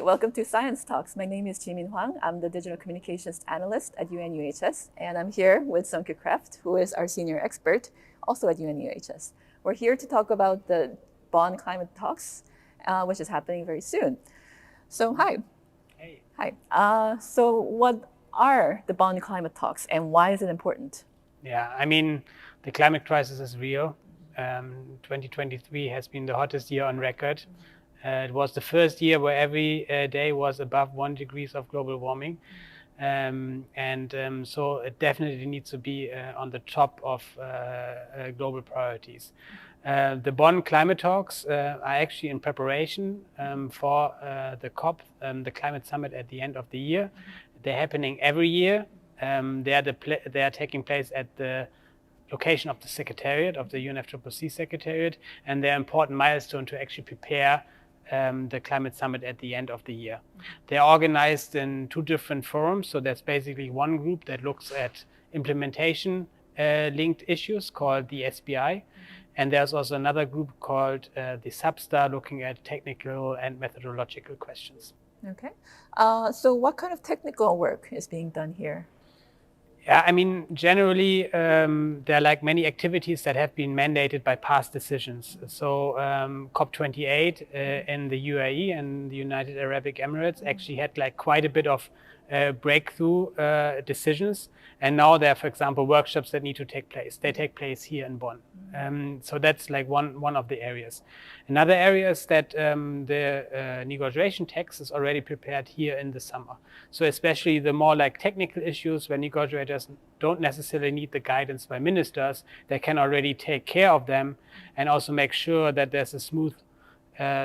Hi, welcome to Science Talks. My name is Jimin Hwang. I'm the Digital Communications Analyst at UNU-EHS, and I'm here with Soenke Kreft, who is our senior expert, also at UNU-EHS. We're here to talk about the Bonn Climate Talks, which is happening very soon. So, hi. Hey. Hi. So what are the Bonn Climate Talks, and why is it important? Yeah, I mean, the climate crisis is real. 2023 has been the hottest year on record. It was the first year where every day was above 1 degree of global warming. So it definitely needs to be on the top of global priorities. The Bonn Climate Talks are actually in preparation for the COP, the Climate Summit at the end of the year. They're happening every year. They are taking place at the location of the Secretariat, of the UNFCCC Secretariat, and they're an important milestone to actually prepare the Climate Summit at the end of the year. They're organized in 2 different forums. So there's basically one group that looks at implementation linked issues called the SBI. And there's also another group called the Substar, looking at technical and methodological questions. Okay. So what kind of technical work is being done here? Yeah, I mean, generally, there are like many activities that have been mandated by past decisions. So COP28 in the UAE and the United Arab Emirates actually had like quite a bit of breakthrough decisions. And now there are, for example, workshops that need to take place. They take place here in Bonn. So that's like one of the areas. Another area is that the negotiation text is already prepared here in the summer. So especially the more like technical issues where negotiators don't necessarily need the guidance by ministers, they can already take care of them and also make sure that there's a smooth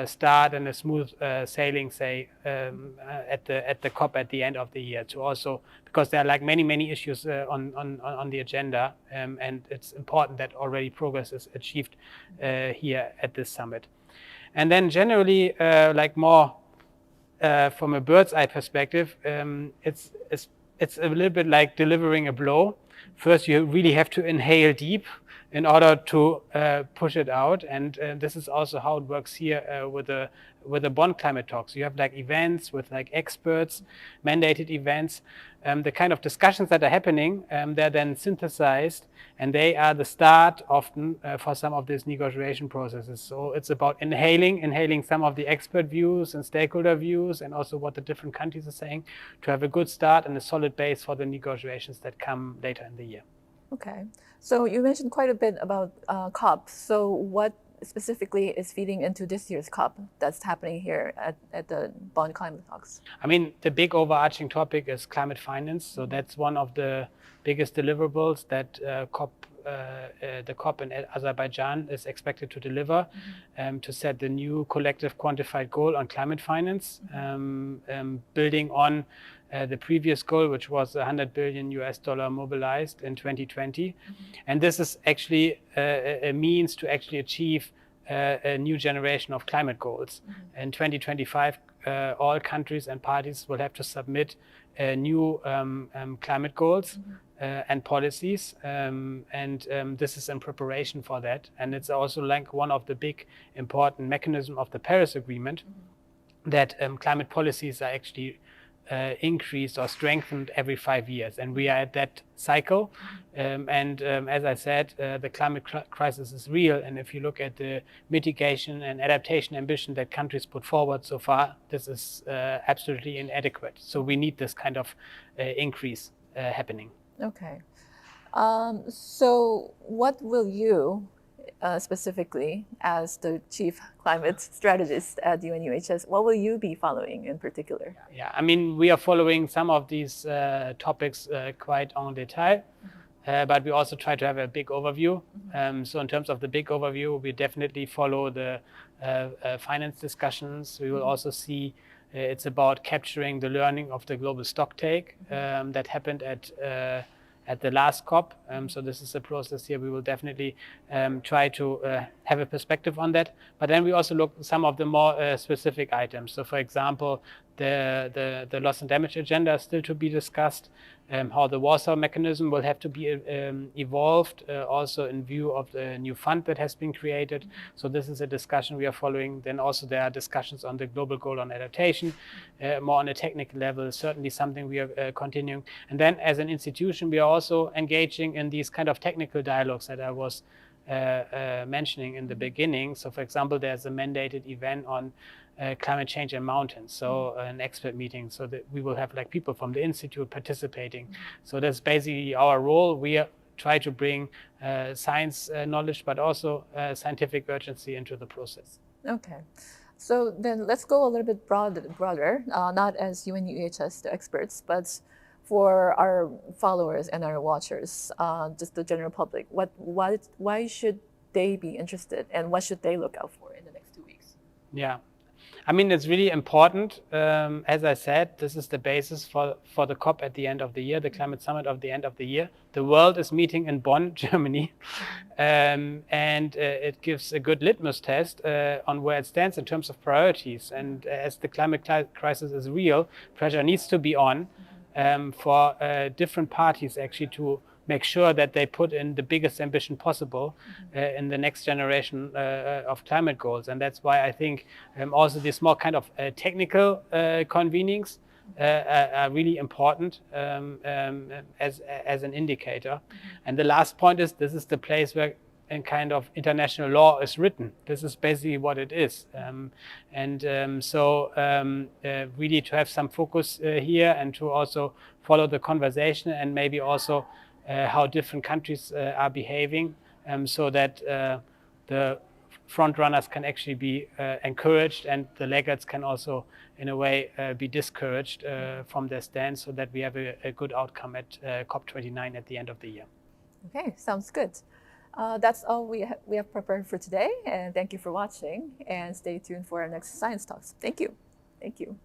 start and a smooth sailing, say, at the COP at the end of the year. To also, because there are like many issues on the agenda, and it's important that already progress is achieved here at this summit. And then generally, like more from a bird's eye perspective, it's a little bit like delivering a blow. First, you really have to inhale deep in order to push it out, and this is also how it works here with the Bonn Climate Talks. You have like events with like experts, mandated events. The kind of discussions that are happening, they're then synthesized, and they are the start often for some of these negotiation processes. So it's about inhaling some of the expert views and stakeholder views, and also what the different countries are saying, to have a good start and a solid base for the negotiations that come later in the year. Okay. So you mentioned quite a bit about COP. So what specifically is feeding into this year's COP that's happening here at the Bonn Climate Talks? I mean, the big overarching topic is climate finance. So that's one of the biggest deliverables that the COP in Azerbaijan is expected to deliver, to set the new collective quantified goal on climate finance, building on the previous goal, which was $100 billion mobilized in 2020. And this is actually a means to actually achieve a new generation of climate goals. In 2025, all countries and parties will have to submit new climate goals and policies. This is in preparation for that. And it's also like one of the big important mechanisms of the Paris Agreement, that climate policies are actually increased or strengthened every 5 years, and we are at that cycle. As I said, the climate crisis is real, and if you look at the mitigation and adaptation ambition that countries put forward so far, this is absolutely inadequate. So we need this kind of increase happening. Okay. So what will you specifically, as the chief climate strategist at UNU-EHS, what will you be following in particular? Yeah, I mean, we are following some of these topics quite en detail, but we also try to have a big overview. So in terms of the big overview, we definitely follow the finance discussions. We will also see it's about capturing the learning of the global stocktake that happened at the last COP. So this is a process here. We will definitely try to have a perspective on that. But then we also look at some of the more specific items. So for example, The loss and damage agenda is still to be discussed. How the Warsaw mechanism will have to be evolved, also in view of the new fund that has been created. So this is a discussion we are following. Then also there are discussions on the global goal on adaptation, more on a technical level, certainly something we are continuing. And then as an institution, we are also engaging in these kind of technical dialogues that I was mentioning in the beginning. So for example, there's a mandated event on climate change in mountains, so an expert meeting, so that we will have like people from the institute participating. So that's basically our role. We try to bring science knowledge, but also scientific urgency into the process. Okay, so then let's go a little bit broader, not as UNU-EHS, the experts, but for our followers and our watchers, just the general public. Why should they be interested, and what should they look out for in the next 2 weeks? Yeah. I mean, it's really important. As I said, this is the basis for the COP at the end of the year, the climate summit of the end of the year. The world is meeting in Bonn, Germany, and it gives a good litmus test on where it stands in terms of priorities. And as the climate crisis is real, pressure needs to be on for different parties actually to make sure that they put in the biggest ambition possible in the next generation of climate goals. And that's why I think also these more kind of technical convenings are really important as an indicator. And the last point is, this is the place where a kind of international law is written. This is basically what it is. So really to have some focus here and to also follow the conversation and maybe also how different countries are behaving, so that the front runners can actually be encouraged and the laggards can also, in a way, be discouraged from their stance, so that we have a good outcome at COP29 at the end of the year. Okay, sounds good. That's all we have prepared for today, and thank you for watching, and stay tuned for our next Science Talks. Thank you. Thank you.